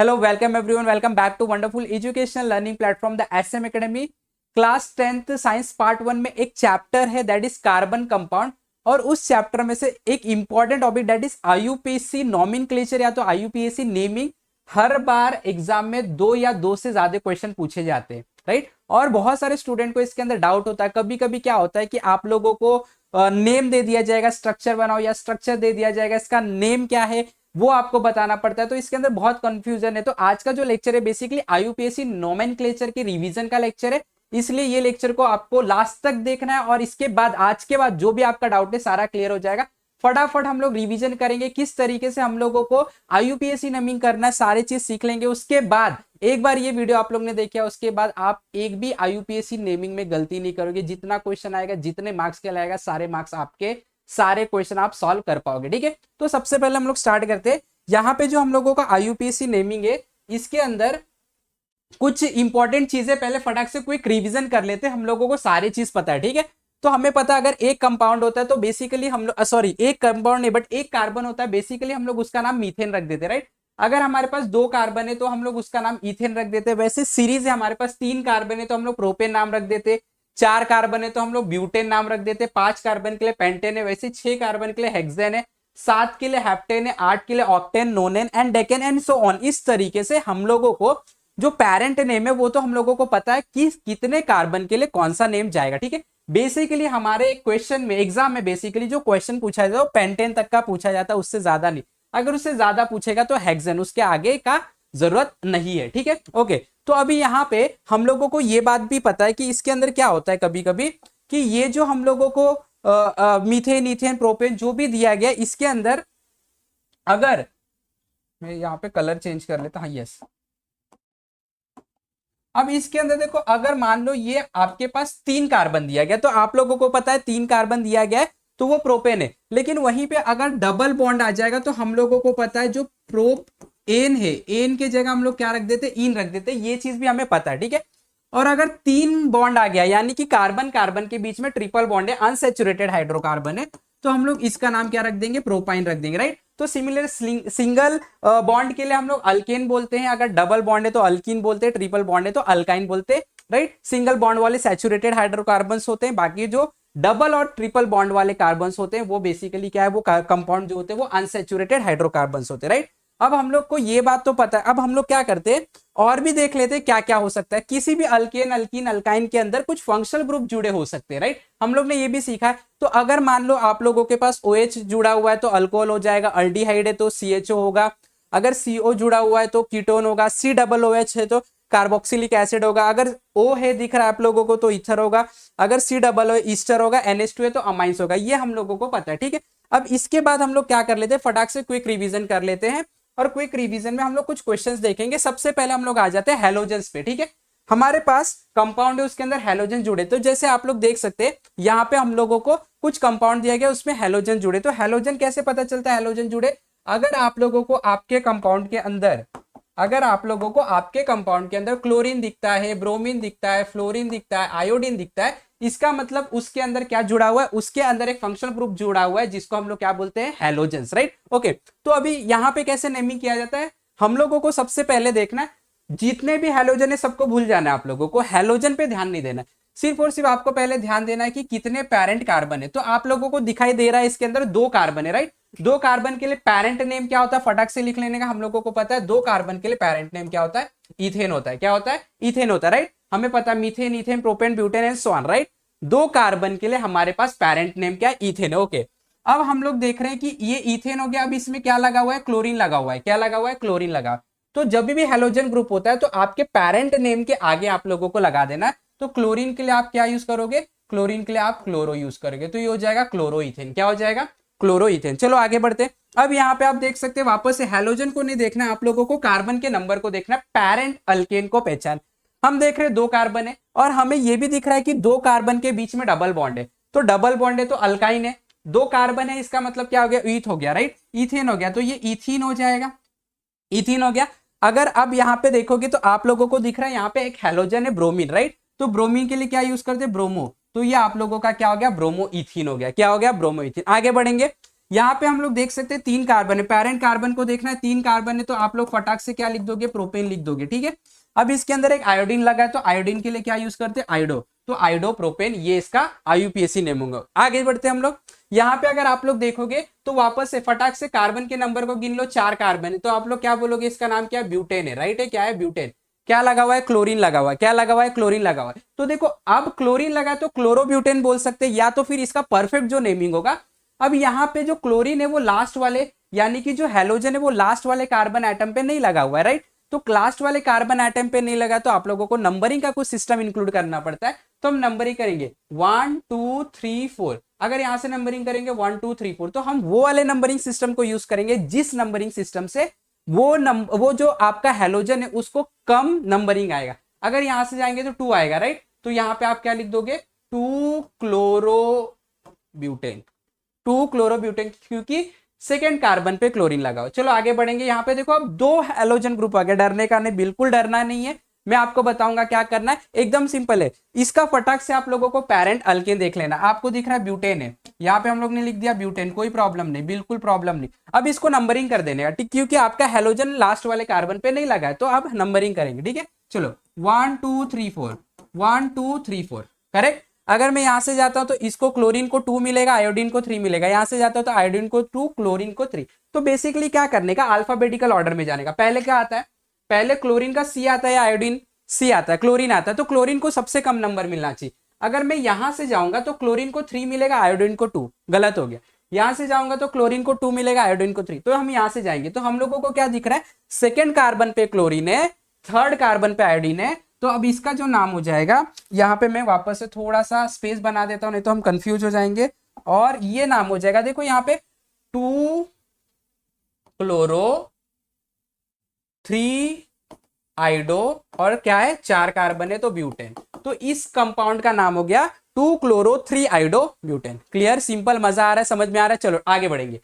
Hello, welcome everyone, welcome back to wonderful educational learning platform the SM academy. Class 10th science part 1 में एक chapter है that is carbon compound, और उस chapter में से एक important topic that is IUPAC nomenclature या तो आईयूपीएसी नेमिंग। हर बार एग्जाम में दो या दो से ज्यादा क्वेश्चन पूछे जाते हैं, राइट। और बहुत सारे स्टूडेंट को इसके अंदर डाउट होता है। कभी कभी क्या होता है कि आप लोगों को नेम दे दिया जाएगा, स्ट्रक्चर बनाओ, या स्ट्रक्चर दे दिया जाएगा, इसका नेम क्या है वो आपको बताना पड़ता है। तो इसके अंदर बहुत कंफ्यूजन है। तो आज का जो लेक्चर है बेसिकली आईयूपीएसी नोमेनक्लेचर के रिवीजन का लेक्चर है, इसलिए ये लेक्चर को आपको लास्ट तक देखना है। और इसके बाद आज के बाद जो भी आपका डाउट है सारा क्लियर हो जाएगा। फटाफट हम लोग रिवीजन करेंगे किस तरीके से हम लोगों को आईयूपीएसी नेमिंग करना है, सारी चीज सीख लेंगे। उसके बाद एक बार ये वीडियो आप लोग ने देखा, उसके बाद आप एक भी आईयूपीएसी नेमिंग में गलती नहीं करोगे। जितना क्वेश्चन आएगा, जितने मार्क्स के लाएगा, सारे मार्क्स आपके, सारे क्वेश्चन आप सॉल्व कर पाओगे, ठीक है। तो सबसे पहले हम लोग स्टार्ट करते हैं। यहाँ पे जो हम लोगों का आईयूपीएसी नेमिंग है, इसके अंदर कुछ इंपॉर्टेंट चीजें पहले फटाक से क्विक रिवीजन कर लेते हैं। हम लोगों को सारी चीज पता है, ठीक है। तो हमें पता है अगर एक कंपाउंड होता है तो बेसिकली हम लोग एक कंपाउंड नहीं बट एक कार्बन होता है, बेसिकली हम लोग उसका नाम मीथेन रख देते हैं, राइट। अगर हमारे पास दो कार्बन है तो हम लोग उसका नाम इथेन रख देते हैं। वैसे सीरीज है, हमारे पास 3 कार्बन है तो हम लोग प्रोपेन नाम रख देते, 4 कार्बन है तो हम लोग ब्यूटेन नाम रख देते, 5 कार्बन के लिए पेंटेन है, वैसे 6 कार्बन के लिए हेक्सेन है, 7 के लिए हेप्टेन है, 8 के लिए octane, नोनेन and decane and so on. इस तरीके से हम लोगों को जो पेरेंट नेम है वो तो हम लोगों को पता है कि कितने कार्बन के लिए कौन सा नेम जाएगा, ठीक है। बेसिकली हमारे क्वेश्चन में, एग्जाम में बेसिकली जो क्वेश्चन पूछा जाता है वो पेंटेन तक का पूछा जाता है, उससे ज्यादा नहीं। अगर उससे ज्यादा पूछेगा तो हेक्सेन, उसके आगे का जरूरत नहीं है, ठीक है। ओके, तो अभी यहाँ पे हम लोगों को ये बात भी पता है कि इसके अंदर क्या होता है कभी कभी कि ये जो हम लोगों को मीथेन, इथेन, प्रोपेन जो भी दिया गया, इसके अंदर अगर मैं यहाँ पे कलर चेंज कर लेता, हाँ यस। अब इसके अंदर देखो, अगर मान लो ये आपके पास 3 कार्बन दिया गया, तो आप लोगों को पता है 3 कार्बन दिया गया है तो वो प्रोपेन है। लेकिन वहीं पे अगर डबल बॉन्ड आ जाएगा तो हम लोगों को पता है जो प्रोपेन है, एन के जगह हम लोग क्या रख देते, इन रख देते। ये चीज भी हमें पता है, ठीक है। और अगर 3 बॉन्ड आ गया, यानी कि कार्बन कार्बन के बीच में ट्रिपल बॉन्ड है, अनसेचुरेटेड हाइड्रोकार्बन है, तो हम लोग इसका नाम क्या रख देंगे, प्रोपाइन रख देंगे, राइट। तो सिमिलर सिंगल बॉन्ड के लिए हम लोग अल्केन बोलते हैं, अगर डबल बॉन्ड है तो अल्कीन बोलते हैं, ट्रिपल बॉन्ड है तो अल्काइन बोलते हैं, राइट। सिंगल बॉन्ड वाले सैचुरेटेड हाइड्रोकार्बन्स होते हैं, बाकी जो डबल और ट्रिपल बॉन्ड वाले कार्बन्स होते हैं वो बेसिकली क्या है, वो कंपाउंड जो होते हैं वो अनसेचुरेटेड हाइड्रोकार्बन्स होते हैं, राइट। अब हम लोग को ये बात तो पता है। अब हम लोग क्या करते हैं, और भी देख लेते हैं क्या क्या हो सकता है। किसी भी अल्केन, अल्कीन, अल्काइन के अंदर कुछ फंक्शनल ग्रुप जुड़े हो सकते हैं, राइट। हम लोग ने ये भी सीखा है। तो अगर मान लो आप लोगों के पास OH जुड़ा हुआ है तो अल्कोहल हो जाएगा, अल्डिहाइड है तो CHO होगा, अगर CO जुड़ा हुआ है तो कीटोन होगा, COOH है तो कार्बोक्सिलिक एसिड होगा, अगर O है दिख रहा है आप लोगों को तो ईथर होगा, अगर COO ईस्टर होगा, NH2 है तो अमाइंस होगा। ये हम लोगों को पता है, ठीक है। अब इसके बाद हम लोग क्या कर लेते हैं, फटाक से क्विक रिवीजन कर लेते हैं। और क्विक रिवीजन में हम लोग कुछ क्वेश्चंस देखेंगे। सबसे पहले हम लोग आ जाते हैं हैलोजेंस पे, ठीक है। हमारे पास कंपाउंड है, उसके अंदर हैलोजन जुड़े। तो जैसे आप लोग देख सकते हैं यहाँ पे हम लोगों को कुछ कंपाउंड दिया गया, उसमें हैलोजन जुड़े। तो हैलोजन कैसे पता चलता है हैलोजन जुड़े, अगर आप लोगों को आपके कंपाउंड के अंदर, अगर आप लोगों को आपके कंपाउंड के अंदर क्लोरीन दिखता है, ब्रोमीन दिखता है, फ्लोरीन दिखता है, आयोडीन दिखता है, इसका मतलब उसके अंदर क्या जुड़ा हुआ है, उसके अंदर एक फंक्शनल ग्रुप जुड़ा हुआ है जिसको हम लोग क्या बोलते हैं, हैलोजेंस, राइट। ओके, तो अभी यहाँ पे कैसे नेमिंग किया जाता है, हम लोगों को सबसे पहले देखना है, जितने भी हैलोजन है सबको भूल जाना है। आप लोगों को हैलोजन पे ध्यान नहीं देना है, सिर्फ और सिर्फ आपको पहले ध्यान देना है कि कितने पेरेंट कार्बन है। तो आप लोगों को दिखाई दे रहा है इसके अंदर 2 कार्बन है, राइट। 2 कार्बन के लिए पेरेंट नेम क्या होता है, फटाक से लिख लेने का। हम लोगों को पता है 2 कार्बन के लिए पेरेंट नेम क्या होता है, इथेन होता है। क्या होता है, इथेन होता है, राइट। हमें पता है methane, ethane, propane, butane and so on, right. 2 carbon के लिए हमारे पास पेरेंट नेम क्या है, इथेन है। ओके, अब हम लोग देख रहे हैं कि ये इथेन हो गया। अब इसमें क्या लगा हुआ है, क्लोरीन लगा हुआ है। क्या लगा हुआ है, क्लोरीन लगा। तो जब भी हैलोजन ग्रुप होता है तो आपके पेरेंट नेम के आगे आप लोगों को लगा देना है। तो क्लोरीन के लिए आप क्या यूज करोगे, क्लोरीन के लिए आप क्लोरो यूज करोगे, तो ये हो जाएगा क्लोरोइथेन। क्या हो जाएगा, क्लोरोइथेन। चलो आगे बढ़ते हैं। अब यहाँ पे आप देख सकते हैं, वापस से हैलोजन को नहीं देखना है आप लोगों को, कार्बन के नंबर को देखना है, पेरेंट अल्केन को पहचान। हम देख रहे हैं 2 कार्बन है, और हमें यह भी दिख रहा है कि 2 कार्बन के बीच में डबल बॉन्ड है। तो डबल बॉन्ड है तो अल्काइन है, 2 कार्बन है, इसका मतलब क्या हो गया, ईथ हो गया, राइट। इथेन हो गया, तो ये इथीन हो जाएगा, इथीन हो गया। अगर अब यहाँ पे देखोगे तो आप लोगों को दिख रहा है यहाँ पे एक हैलोजन है, ब्रोमीन, राइट। तो ब्रोमीन के लिए क्या यूज करते हैं, ब्रोमो। तो ये आप लोगों का क्या हो गया, ब्रोमो इथीन हो गया। क्या हो गया, ब्रोमो इथीन। आगे बढ़ेंगे, यहाँ पे हम लोग देख सकते हैं 3 कार्बन है, पेरेंट कार्बन को देखना है, 3 कार्बन है तो आप लोग फटाक से क्या लिख दोगे, प्रोपेन लिख दोगे, ठीक है। अब इसके अंदर एक आयोडीन लगा है तो आयोडीन के लिए क्या यूज करते हैं, आयोडो, तो आयोडो प्रोपेन, ये इसका IUPAC नेम होगा। आगे बढ़ते हैं हम लोग। यहाँ पे अगर आप लोग देखोगे तो वापस से फटाक से कार्बन के नंबर को गिन लो, 4 कार्बन है तो आप लोग क्या बोलोगे, इसका नाम क्या है, ब्यूटेन है, राइट है, क्या है, ब्यूटेन। क्या लगा हुआ है, क्लोरीन लगा हुआ है, क्या लगा हुआ है, क्लोरीन लगा हुआ है। तो देखो अब क्लोरीन लगा तो क्लोरोब्यूटेन बोल सकते हैं, या तो फिर इसका परफेक्ट जो नेमिंग होगा। अब यहाँ पे जो क्लोरीन है वो लास्ट वाले, यानी कि जो हेलोजन है वो लास्ट वाले कार्बन एटम पे नहीं लगा हुआ है, राइट। तो लास्ट वाले कार्बन एटम पे नहीं लगा तो आप लोगों को नंबरिंग का कुछ सिस्टम इंक्लूड करना पड़ता है, तो हम नंबरिंग करेंगे 1 2 3 4। अगर यहां से नंबरिंग करेंगे 1 2 3 4 तो हम वो वाले नंबरिंग सिस्टम को यूज करेंगे जिस नंबरिंग सिस्टम से वो जो आपका हेलोजन है उसको कम नंबरिंग आएगा। अगर यहां से जाएंगे तो 2 आएगा, राइट। तो यहाँ पे आप क्या लिख दोगे, 2 क्लोरोब्यूटेन, 2 क्लोरोब्यूटेन, क्योंकि सेकेंड कार्बन पे क्लोरीन लगाओ। चलो आगे बढ़ेंगे। यहाँ पे देखो अब 2 हेलोजन ग्रुप आ गया, डरने का नहीं, बिल्कुल डरना नहीं है, मैं आपको बताऊंगा क्या करना है, एकदम सिंपल है। इसका फटाक से आप लोगों को पेरेंट अल्केन देख लेना, आपको दिख रहा है ब्यूटेन है, यहाँ पे हम लोग ने लिख दिया ब्यूटेन, कोई प्रॉब्लम नहीं, बिल्कुल प्रॉब्लम नहीं। अब इसको नंबरिंग कर देने का, ठीक, क्योंकि आपका हेलोजन लास्ट वाले कार्बन पे नहीं लगा है तो अब नंबरिंग करेंगे, ठीक है। चलो 1 2 3 4, 1 2 3 4, करेक्ट। अगर मैं यहां से जाता हूं तो इसको क्लोरीन को 2 मिलेगा, आयोडीन को 3 मिलेगा, यहां से जाता हूं तो आयोडीन को 2, क्लोरीन को 3। तो बेसिकली क्या करने का, अल्फाबेटिकल ऑर्डर में जाने का। पहले क्या आता है, पहले क्लोरीन का C आता है या आयोडीन, C आता है, क्लोरीन आता है, तो क्लोरीन को सबसे कम नंबर मिलना चाहिए। अगर मैं यहां से जाऊंगा तो क्लोरीन को 3 मिलेगा, आयोडीन को 2, गलत हो गया। यहां से जाऊंगा तो क्लोरीन को 2 मिलेगा, आयोडीन को 3, तो हम यहां से जाएंगे तो हम लोगों को क्या दिख रहा है, सेकेंड कार्बन पे क्लोरीन है, थर्ड कार्बन पे आयोडीन है। तो अब इसका जो नाम हो जाएगा, यहाँ पे मैं वापस से थोड़ा सा स्पेस बना देता हूं, नहीं तो हम कंफ्यूज हो जाएंगे, और ये नाम हो जाएगा, देखो यहाँ पे 2 क्लोरो 3 आइडो, और क्या है, 4 कार्बन है तो ब्यूटेन। तो इस कंपाउंड का नाम हो गया 2 क्लोरो 3 आइडो ब्यूटेन। क्लियर, सिंपल, मजा आ रहा है, समझ में आ रहा है। चलो आगे बढ़ेंगे।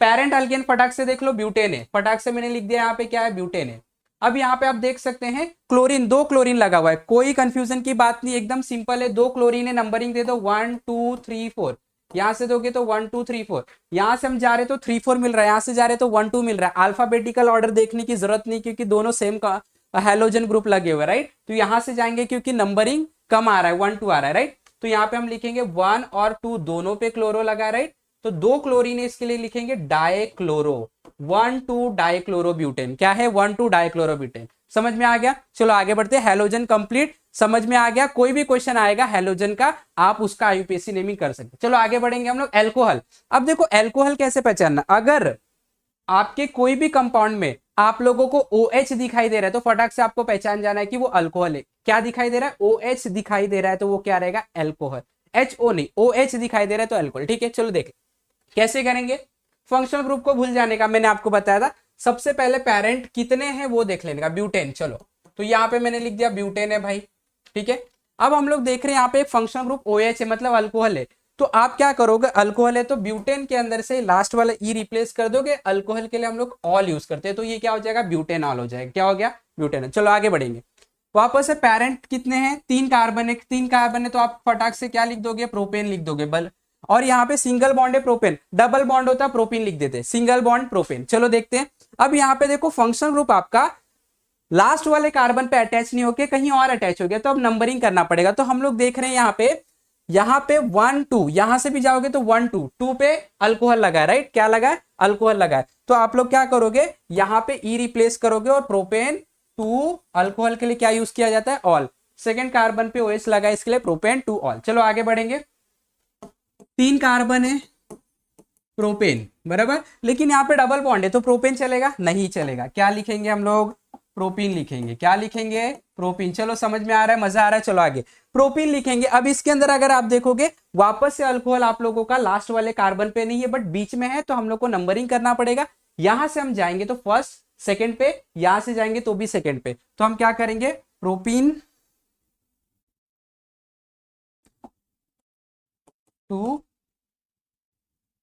पेरेंट अल्केन फटाक से देख लो, ब्यूटेन है, फटाक से मैंने लिख दिया यहाँ पे क्या है, ब्यूटेन है। अब यहाँ पे आप देख सकते हैं क्लोरीन, 2 क्लोरीन लगा हुआ है, कोई कंफ्यूजन की बात नहीं, एकदम सिंपल है, 2 क्लोरीन है, नंबरिंग दे दो 1 2 3 4, यहां से दोगे तो 1 2 3 4, यहां से हम जा रहे तो 3 4 मिल रहा है, यहां से जा रहे तो 1 2 मिल रहा है। अल्फाबेटिकल ऑर्डर देखने की जरूरत नहीं, क्योंकि दोनों सेम का हेलोजन ग्रुप लगे हुए, राइट। तो यहां से जाएंगे क्योंकि नंबरिंग कम आ रहा है, 1 2 आ रहा है, राइट। तो यहाँ पे हम लिखेंगे 1 और 2 दोनों पे क्लोरो लगा, राइट। तो 2 क्लोरीन है, इसके लिए लिखेंगे डाइक्लोरो, 1 2 डाइक्लोरोब्यूटेन, क्या है, 1 2 डाइक्लोरोब्यूटेन। समझ में आ गया। चलो आगे बढ़ते हैं, हेलोजन कंप्लीट समझ में आ गया। कोई भी क्वेश्चन आएगा हेलोजन का, आप उसका IUPAC नेमिंग कर सकते। चलो आगे बढ़ेंगे हम लोग, एल्कोहल। अब देखो एल्कोहल कैसे पहचानना, अगर आपके कोई भी कंपाउंड में आप लोगों को OH दिखाई दे रहा है तो फटाक से आपको पहचान जाना है कि वो अल्कोहल है। क्या दिखाई दे रहा है, OH दिखाई दे रहा है तो वो क्या रहेगा, एल्कोहल। HO नहीं, OH दिखाई दे रहा है तो अल्कोहल, ठीक है। चलो देखें कैसे करेंगे। फंक्शनल ग्रुप को भूल जाने का, मैंने आपको बताया था, सबसे पहले पेरेंट कितने हैं वो देख लेने का, ब्यूटेन। चलो तो यहाँ पे मैंने लिख दिया ब्यूटेन है भाई, ठीक है। अब हम लोग देख रहे हैं यहाँ पे एक फंक्शनल ग्रुप OH है, मतलब अल्कोहल है। तो आप क्या करोगे, अल्कोहल है तो ब्यूटेन के अंदर से लास्ट वाला E रिप्लेस कर दोगे। अल्कोहल के लिए हम लोग ऑल यूज करते हैं, तो ये क्या हो जाएगा, ब्यूटेनॉल हो जाएगा। क्या हो गया, ब्यूटेनॉल। चलो आगे बढ़ेंगे। वापस से पेरेंट कितने हैं, 3 कार्बन है, 3 कार्बन है तो आप फटाक से क्या लिख दोगे, प्रोपेन लिख दोगे, बल। और यहाँ पे सिंगल बॉन्ड है, प्रोपेन, डबल बॉन्ड होता है प्रोपीन लिख देते हैं, सिंगल बॉन्ड प्रोपेन। चलो देखते हैं। अब यहाँ पे देखो फंक्शनल ग्रुप आपका लास्ट वाले कार्बन पे अटैच नहीं होके कहीं और अटैच हो गया, तो अब नंबरिंग करना पड़ेगा। तो हम लोग देख रहे हैं यहाँ पे 1 2, यहां से भी जाओगे तो 1 2, 2 पे अल्कोहल लगा है, राइट। क्या लगा है, अल्कोहल लगा है। तो आप लोग क्या करोगे, यहाँ पे E रिप्लेस करोगे और प्रोपेन 2, अल्कोहल के लिए क्या यूज किया जाता है, ऑल। सेकेंड कार्बन पे OH लगा है, इसके लिए प्रोपेन 2 ऑल। चलो आगे बढ़ेंगे। 3 कार्बन है, प्रोपेन, बराबर, लेकिन यहाँ पे डबल बॉन्ड है तो प्रोपेन चलेगा, नहीं चलेगा। क्या लिखेंगे हम लोग, प्रोपीन लिखेंगे। क्या लिखेंगे, प्रोपीन। चलो समझ में आ रहा है, मजा आ रहा है। चलो आगे प्रोपीन लिखेंगे। अब इसके अंदर अगर आप देखोगे वापस से अल्कोहल आप लोगों का लास्ट वाले कार्बन पे नहीं है बट बीच में है, तो हम लोग को नंबरिंग करना पड़ेगा। यहां से हम जाएंगे तो फर्स्ट सेकंड पे, यहां से जाएंगे तो भी सेकंड पे। तो हम क्या करेंगे, प्रोपीन 2,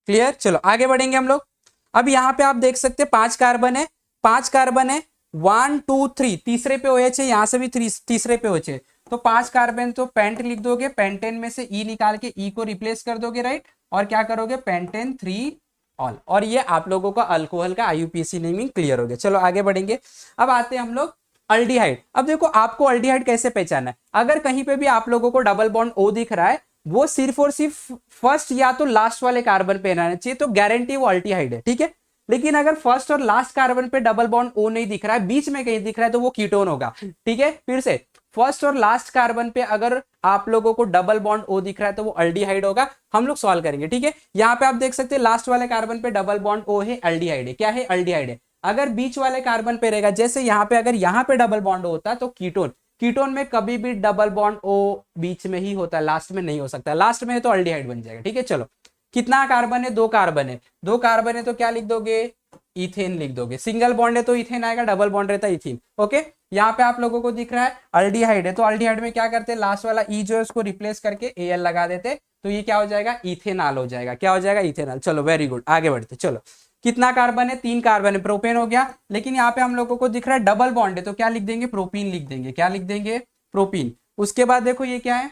क्लियर। चलो आगे बढ़ेंगे हम लोग। अब यहाँ पे आप देख सकते हैं 5 कार्बन है, 5 कार्बन है, 1 2 3, तीसरे पे OH है, यहां से भी तीसरे पे OH है, तो 5 कार्बन तो पेंट लिख दोगे, पेंटेन में से E निकाल के E को रिप्लेस कर दोगे, राइट। और क्या करोगे, पेंटेन 3 ऑल। और ये आप लोगों का अल्कोहल का आईयूपीएसी नेमिंग क्लियर हो गया। चलो आगे बढ़ेंगे। अब आते हैं हम लोग अल्डिहाइड। अब देखो आपको अल्डिहाइड कैसे पहचाना है, अगर कहीं पे भी आप लोगों को डबल बॉन्ड ओ दिख रहा है, वो सिर्फ और सिर्फ फर्स्ट या तो लास्ट वाले कार्बन पे रहना चाहिए, तो गारंटी वो अल्डिहाइड है, ठीक है। लेकिन अगर फर्स्ट और लास्ट कार्बन पे डबल बॉन्ड ओ नहीं दिख रहा है, बीच में कहीं दिख रहा है, तो वो कीटोन होगा, ठीक है। फिर से फर्स्ट और लास्ट कार्बन पे अगर आप लोगों को डबल बॉन्ड ओ दिख रहा है तो वो अल्डिहाइड होगा। हम लोग सॉल्व करेंगे, ठीक है। यहाँ पे आप देख सकते हैं लास्ट वाले कार्बन पे डबल बॉन्ड ओ है, अल्डिहाइड है। क्या है? अल्डिहाइड है। अगर बीच वाले कार्बन पे रहेगा, जैसे यहाँ पे अगर यहाँ पे डबल बॉन्ड होता तो कीटोन, कीटोन में कभी भी डबल बॉन्ड ओ बीच में ही होता है, लास्ट में नहीं हो सकता। लास्ट में है तो अल्डिहाइड बन जाएगा, ठीक है। चलो कितना कार्बन है? 2 कार्बन है। 2 कार्बन है तो क्या लिख दोगे? इथेन लिख दोगे। सिंगल बॉन्ड है तो इथेन आएगा, डबल बॉन्ड रहता है इथीन, ओके। यहाँ पे आप लोगों को दिख रहा है अल्डिहाइड है, तो अल्डिहाइड में क्या करते हैं, लास्ट वाला ई जो है उसको रिप्लेस करके एल लगा देते, तो ये क्या हो जाएगा? इथेनॉल हो जाएगा। क्या हो जाएगा? इथेनॉल। चलो वेरी गुड, आगे बढ़ते। चलो कितना कार्बन है? 3 कार्बन है, प्रोपेन हो गया। लेकिन यहाँ पे हम लोगों को दिख रहा है डबल बॉन्ड है, तो क्या लिख देंगे? प्रोपीन लिख देंगे। क्या लिख देंगे? प्रोपीन। उसके बाद देखो ये क्या है?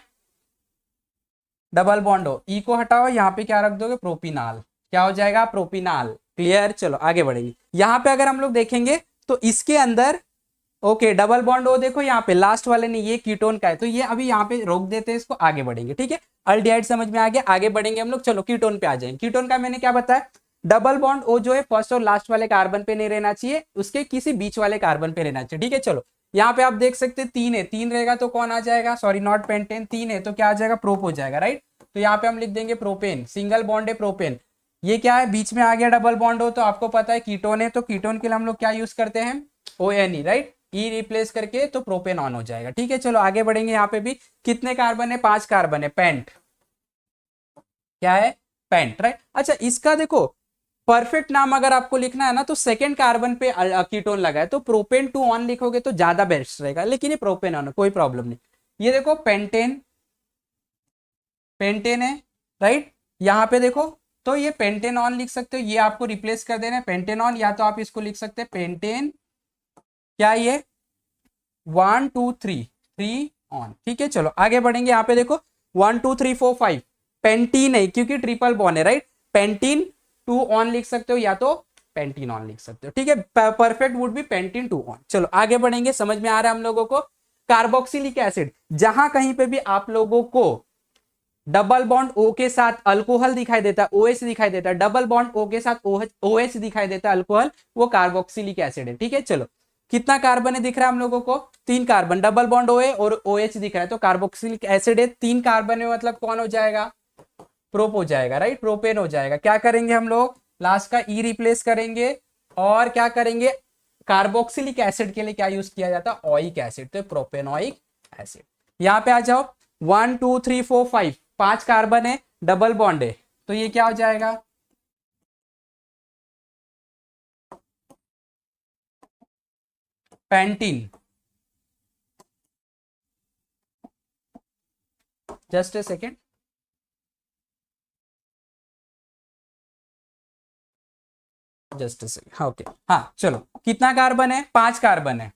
डबल बॉन्ड हो, ई को हटाओ, यहाँ पे क्या रख दोगे? प्रोपिनाल। क्या हो जाएगा? प्रोपिनाल। क्लियर। चलो आगे बढ़ेंगे। यहाँ पे अगर हम लोग देखेंगे तो इसके अंदर ओके डबल बॉन्ड हो, देखो यहाँ पे लास्ट वाले ने, ये कीटोन का है, तो ये अभी यहाँ पे रोक देते हैं इसको, आगे बढ़ेंगे, ठीक है। अल्डिहाइड समझ में आ गया, आगे बढ़ेंगे हम लोग। चलो कीटोन पे आ जाएंगे। कीटोन का मैंने क्या बताया? डबल बॉन्ड ओ जो है फर्स्ट और लास्ट वाले कार्बन पे नहीं रहना चाहिए, उसके किसी बीच वाले कार्बन पे रहना चाहिए, ठीक है। चलो यहाँ पे आप देख सकते हैं 3 है, 3 रहेगा तो कौन आ जाएगा? सॉरी नॉट पेंटेन, 3 है तो क्या आ जाएगा? प्रोप हो जाएगा, राइट। तो यहाँ पे हम लिख देंगे प्रोपेन। सिंगल बॉन्ड है प्रोपेन। ये क्या है? बीच में आ गया डबल बॉन्ड हो, तो आपको पता है कीटोन है, तो कीटोन के लिए हम लोग क्या यूज करते हैं? ONE, right. ई रिप्लेस करके तो प्रोपेन ऑन हो जाएगा, ठीक है। चलो आगे बढ़ेंगे। यहाँ पे भी कितने कार्बन है? 5 कार्बन है। पेंट। क्या है? Paint, right. अच्छा इसका देखो परफेक्ट नाम अगर आपको लिखना है ना, तो सेकंड कार्बन पे कीटोन लगा है, तो प्रोपेन टू ऑन लिखोगे तो ज्यादा बेस्ट रहेगा, लेकिन ये प्रोपेन ऑन, कोई प्रॉब्लम नहीं। ये देखो पेंटेन, पेंटेन है, राइट। यहाँ पे देखो तो ये पेंटेन ऑन लिख सकते हो, ये आपको रिप्लेस कर देना है पेंटेन ऑन, या तो आप इसको लिख सकते हैं पेंटेन, क्या ये 1 2 3 3 ऑन, ठीक है। चलो आगे बढ़ेंगे। यहाँ पे देखो 1 2 3 4 5 पेंटीन है, क्योंकि ट्रिपल बॉन्ड है, राइट। पेंटीन 2 ऑन लिख सकते हो, या तो पेंटीन ऑन लिख सकते हो, ठीक है। Perfect would be pentene 2 on. चलो आगे बढ़ेंगे। समझ में आ रहा है हम लोगों को? कार्बोक्सिलिक एसिड, जहां कहीं पे भी आप लोगों को डबल बॉन्ड ओ के साथ अल्कोहल दिखाई देता है, OH दिखाई देता है, डबल बॉन्ड ओ के साथ OH दिखाई देता है, अल्कोहल, वो कार्बोक्सिलिक एसिड है, ठीक है। चलो कितना कार्बन है दिख रहा है हम लोगों को? 3 कार्बन, डबल बॉन्ड ओ है और OH दिख रहा है, तो कार्बोक्सिलिक एसिड है। 3 कार्बन है, मतलब कौन हो जाएगा? प्रोप हो जाएगा, राइट। प्रोपेन हो जाएगा। क्या करेंगे हम लोग? लास्ट का ई रिप्लेस करेंगे और क्या करेंगे? कार्बोक्सिलिक एसिड के लिए क्या यूज किया जाता है? ओइक एसिड, तो प्रोपेनोइक एसिड। यहाँ पे आ जाओ 1 2 3 4 5 5 कार्बन है, डबल बॉन्ड है, तो ये क्या हो जाएगा? Pentene. Just a second, just a second, हाँ ओके, हाँ चलो कितना कार्बन है? 5 कार्बन है।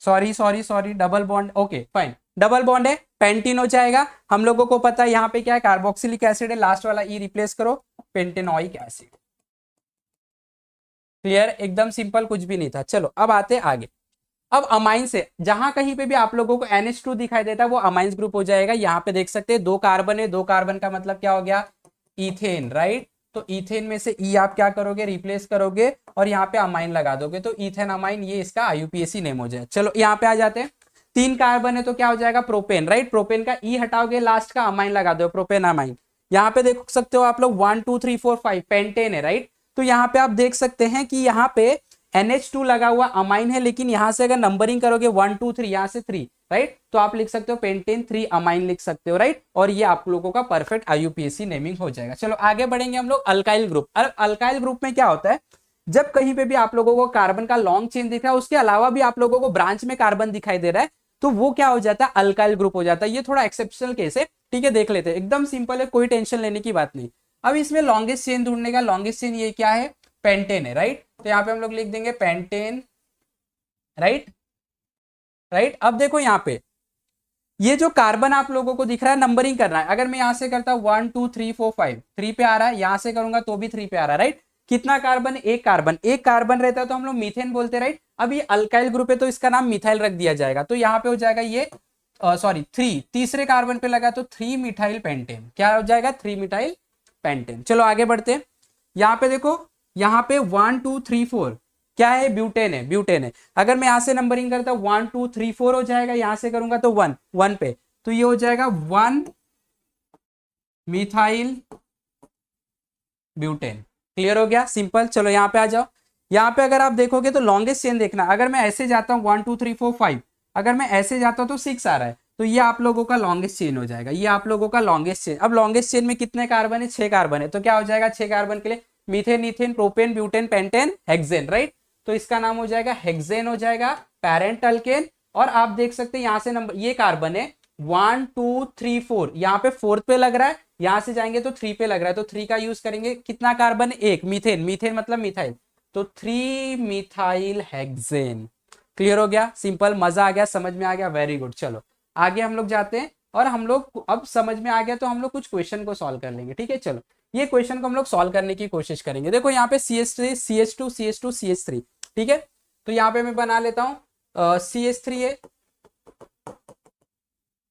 Sorry sorry sorry, double bond, okay fine, double bond है, पेंटीन हो जाएगा। हम लोगों को पता है यहाँ पे क्या है? कार्बोक्सिलिक एसिड है, लास्ट वाला ई रिप्लेस करो, पेंटेनोइक एसिड। क्लियर? एकदम सिंपल, कुछ भी नहीं था। चलो अब आते आगे। अब अमाइन से जहां कहीं पे भी आप लोगों को NH2 दिखाई देता है, वो अमाइंस ग्रुप हो जाएगा। यहाँ पे देख सकते हैं 2 कार्बन है, 2 कार्बन का मतलब क्या हो गया? Ethane, right. तो इथेन में से ई आप क्या करोगे? रिप्लेस करोगे और यहाँ पे अमाइन लगा दोगे, तो इथेन अमाइन, ये इसका IUPAC नेम हो जाए। चलो यहाँ पे आ जाते हैं। 3 कार्बन है तो क्या हो जाएगा? Propane, right. प्रोपेन का ई हटाओगे, लास्ट का अमाइन लगा दो, प्रोपेन अमाइन। यहाँ पे देख सकते हो आप लोग 1 2 3 4 5 पेंटेन है, राइट। तो यहाँ पे आप देख सकते हैं कि यहाँ पे NH2 लगा हुआ अमाइन है, लेकिन यहां से अगर नंबरिंग करोगे 1 2 3, यहां से 3, राइट, तो आप लिख सकते हो पेंटेन 3 अमाइन लिख सकते हो, राइट। और ये आप लोगों का परफेक्ट IUPAC नेमिंग हो जाएगा। चलो आगे बढ़ेंगे हम लोग। Alkyl group. अल्काइल ग्रुप में क्या होता है? जब कहीं पे भी आप लोगों को कार्बन का लॉन्ग चेन दिख रहा है, उसके अलावा भी आप लोगों को ब्रांच में कार्बन दिखाई दे रहा है, तो वो क्या हो जाता है? अल्काइल ग्रुप हो जाता है। ये थोड़ा एक्सेप्शनल केस है, ठीक है, देख लेते हैं। एकदम सिंपल है, कोई टेंशन लेने की बात नहीं। अब इसमें लॉन्गेस्ट चेन ढूंढने का, लॉन्गेस्ट चेन ये क्या है? पेंटेन है, राइट। तो यहाँ पे हम लोग लिख देंगे पेंटेन, राइट, राइट। अब देखो यहाँ पे ये जो कार्बन आप लोगों को दिख रहा है नंबरिंग करना है। अगर मैं यहां से करता हूं 1 2 3 4 5, 3 पे आ रहा है, यहां से करूंगा तो भी 3 पे आ रहा है, राइट। कितना कार्बन? एक कार्बन। एक कार्बन रहता है तो हम लोग मीथेन बोलते, राइट। अब ये अल्काइल ग्रुप है तो इसका नाम मिथाइल रख दिया जाएगा, तो यहाँ पे हो जाएगा ये सॉरी 3, तीसरे कार्बन पे लगा तो 3 मिथाइल पेंटेन। क्या हो जाएगा? 3 मिथाइल पेंटेन। चलो आगे बढ़ते हैं। यहाँ पे देखो, यहाँ पे 1 2 3 4 क्या है? ब्यूटेन है, ब्यूटेन है। अगर मैं यहां से नंबरिंग करता हूं 1 2 3 4 हो जाएगा, यहां से करूंगा तो 1 1 पे, तो ये हो जाएगा 1 मिथाइल ब्यूटेन। क्लियर हो गया? सिंपल। चलो यहाँ पे आ जाओ। यहाँ पे अगर आप देखोगे तो लॉन्गेस्ट चेन देखना। अगर मैं ऐसे जाता हूँ 1 2 3 4 5, अगर मैं ऐसे जाता हूँ तो 6 आ रहा है, तो ये आप लोगों का लॉन्गेस्ट चेन हो जाएगा। ये आप लोगों का लॉन्गेस्ट चेन। अब लॉन्गेस्ट चेन में कितने कार्बन है? 6 कार्बन है, तो क्या हो जाएगा 6 कार्बन के लिए? Methane, ethane, propane, butane, pentane, hexane, right. तो इसका नाम हो जाएगा हेक्सेन हो जाएगा, पैरेंट अल्केन। और आप देख सकते हैं यहां से नंबर, ये कार्बन है 1 2 3 4, यहाँ पे 4th पे लग रहा है, यहां से जाएंगे तो 3 पे लग रहा है, तो 3 का यूज करेंगे। कितना कार्बन? एक। मीथेन, मीथेन मतलब मिथाइल, तो 3 मिथाइल हेक्सेन। क्लियर हो गया? सिंपल। मजा आ गया? समझ में आ गया? Very good. चलो आगे हम लोग जाते हैं, और हम लोग अब समझ में आ गया तो हम लोग कुछ क्वेश्चन को सॉल्व कर लेंगे, ठीक है। चलो ये क्वेश्चन को हम लोग सॉल्व करने की कोशिश करेंगे। देखो यहाँ पे CH3 CH2 CH2 CH3, ठीक है। तो यहाँ पे मैं बना लेता हूँ CH3 है।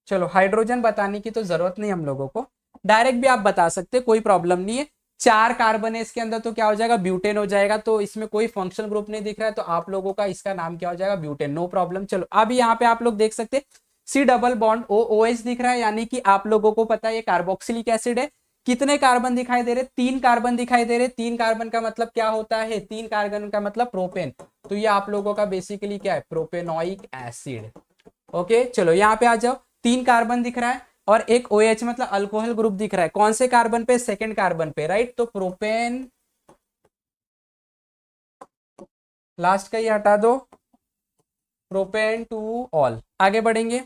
चलो हाइड्रोजन बताने की तो जरूरत नहीं हम लोगों को, डायरेक्ट भी आप बता सकते, कोई प्रॉब्लम नहीं है। 4 कार्बन है इसके अंदर, तो क्या हो जाएगा? ब्यूटेन हो जाएगा। तो इसमें कोई फंक्शनल ग्रुप नहीं दिख रहा है, तो आप लोगों का इसका नाम क्या हो जाएगा? ब्यूटेन। No problem. चलो अब यहाँ पे आप लोग देख सकते C डबल बॉन्ड OH दिख रहा है, यानी कि आप लोगों को पता है ये कार्बोक्सिलिक एसिड है। कितने कार्बन दिखाई दे रहे? 3 कार्बन दिखाई दे रहे। 3 कार्बन का मतलब क्या होता है? 3 कार्बन का मतलब प्रोपेन। तो ये आप लोगों का बेसिकली क्या है? Propanoic acid. ओके चलो यहाँ पे आ जाओ। 3 कार्बन दिख रहा है और एक OH मतलब अल्कोहल ग्रुप दिख रहा है। कौन से कार्बन पे? सेकंड कार्बन पे, राइट। तो प्रोपेन, लास्ट का ये हटा दो, प्रोपेन टू ऑल। आगे बढ़ेंगे।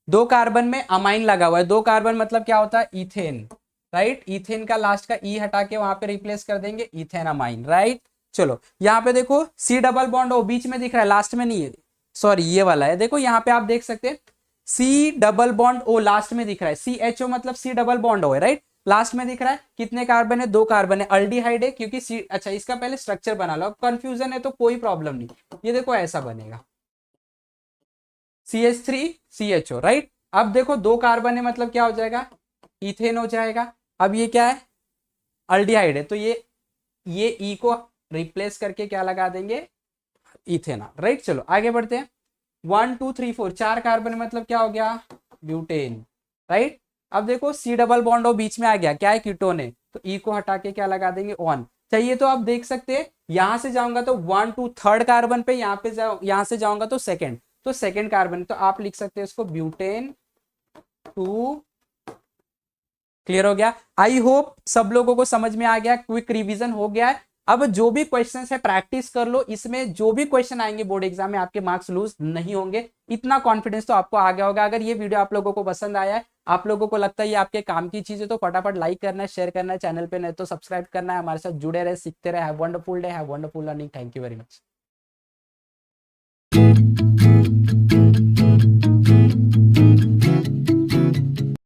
2 कार्बन में अमाइन लगा हुआ है। 2 कार्बन मतलब क्या होता है? Ethane, right. इथेन का लास्ट का ई हटा के वहां पे रिप्लेस कर देंगे इथेन अमाइन, राइट। चलो यहाँ पे देखो C डबल बॉन्ड O बीच में दिख रहा है, लास्ट में नहीं है, सॉरी ये वाला है। देखो यहाँ पे आप देख सकते हैं C double bond O last में दिख रहा है। CHO मतलब C डबल बॉन्ड O है, राइट। लास्ट में दिख रहा है। कितने कार्बन है? 2 कार्बन है। अल्डिहाइड है क्योंकि C, अच्छा इसका पहले स्ट्रक्चर बना लो। कंफ्यूजन है तो कोई प्रॉब्लम नहीं, ये देखो ऐसा बनेगा CH3 CHO, राइट। अब देखो 2 कार्बन है मतलब क्या हो जाएगा? इथेन हो जाएगा। अब ये क्या है? अल्डिहाइड है, तो ये ई को रिप्लेस करके क्या लगा देंगे? Ethanol, right. चलो आगे बढ़ते हैं। 1 2 3 4 4 कार्बन मतलब क्या हो गया? Butane, right. अब देखो C डबल बॉन्ड और बीच में आ गया, क्या है? कीटोन है, तो ई को हटा के क्या लगा देंगे? ऑन। चाहिए तो आप देख सकते हैं, यहां से जाऊंगा तो 1 2 थर्ड कार्बन पे, यहाँ पे यहां से जाऊंगा तो सेकंड, तो सेकंड कार्बन, तो आप लिख सकते हैं इसको ब्यूटेन 2। क्लियर हो गया? आई होप सब लोगों को समझ में आ गया, क्विक रिवीजन हो गया है। अब जो भी क्वेश्चन है प्रैक्टिस कर लो, इसमें जो भी क्वेश्चन आएंगे बोर्ड एग्जाम में आपके मार्क्स लूज नहीं होंगे, इतना कॉन्फिडेंस तो आपको आ गया होगा। अगर ये वीडियो आप लोगों को पसंद आया है, आप लोगों को लगता है ये आपके काम की चीज है, तो फटाफट लाइक करना है, शेयर करना है, चैनल पे नहीं तो सब्सक्राइब करना है। हमारे साथ जुड़े रहे, सीखते रहे। Have wonderful day, have wonderful learning. Thank you very much.